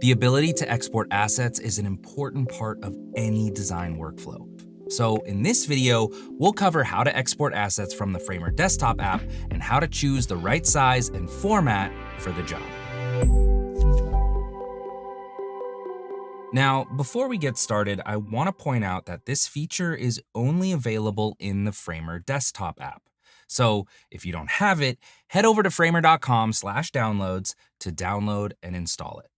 The ability to export assets is an important part of any design workflow. So in this video, we'll cover how to export assets from the Framer desktop app and how to choose the right size and format for the job. Now, before we get started, I want to point out that this feature is only available in the Framer desktop app. So if you don't have it, head over to framer.com/downloads to download and install it.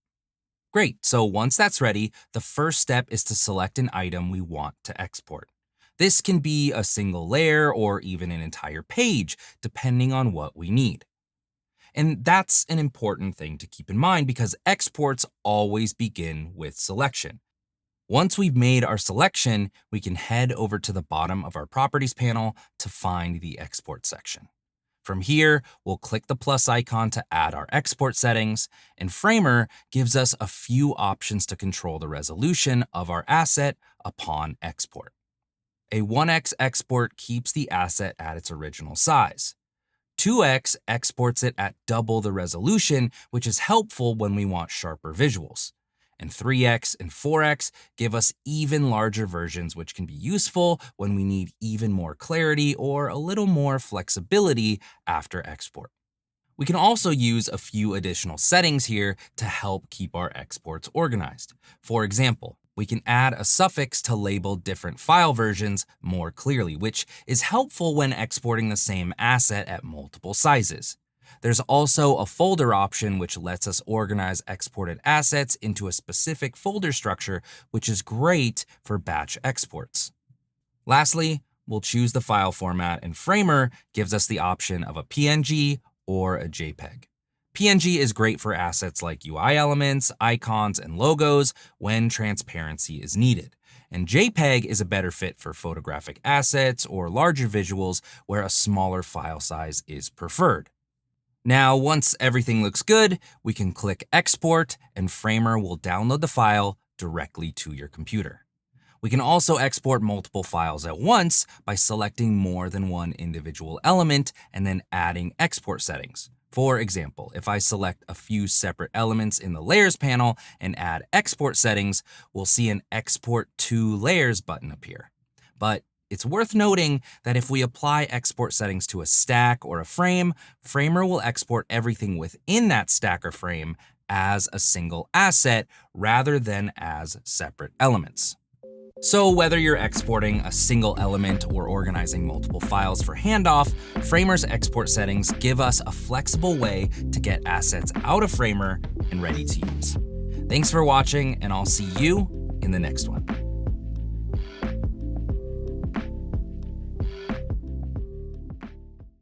Great, so once that's ready, the first step is to select an item we want to export. This can be a single layer or even an entire page, depending on what we need. And that's an important thing to keep in mind because exports always begin with selection. Once we've made our selection, we can head over to the bottom of our Properties panel to find the Export section. From here, we'll click the plus icon to add our export settings, and Framer gives us a few options to control the resolution of our asset upon export. A 1x export keeps the asset at its original size. 2x exports it at double the resolution, which is helpful when we want sharper visuals. And 3x and 4x give us even larger versions, which can be useful when we need even more clarity or a little more flexibility after export. We can also use a few additional settings here to help keep our exports organized. For example, we can add a suffix to label different file versions more clearly, which is helpful when exporting the same asset at multiple sizes. There's also a folder option which lets us organize exported assets into a specific folder structure, which is great for batch exports. Lastly, we'll choose the file format, and Framer gives us the option of a PNG or a JPG. PNG is great for assets like UI elements, icons, and logos when transparency is needed. And JPEG is a better fit for photographic assets or larger visuals where a smaller file size is preferred. Now, once everything looks good, we can click Export, and Framer will download the file directly to your computer. We can also export multiple files at once by selecting more than one individual element and then adding export settings. For example, if I select a few separate elements in the Layers panel and add export settings, we'll see an Export to Layers button appear. But it's worth noting that if we apply export settings to a stack or a frame, Framer will export everything within that stack or frame as a single asset rather than as separate elements. So whether you're exporting a single element or organizing multiple files for handoff, Framer's export settings give us a flexible way to get assets out of Framer and ready to use. Thanks for watching, and I'll see you in the next one.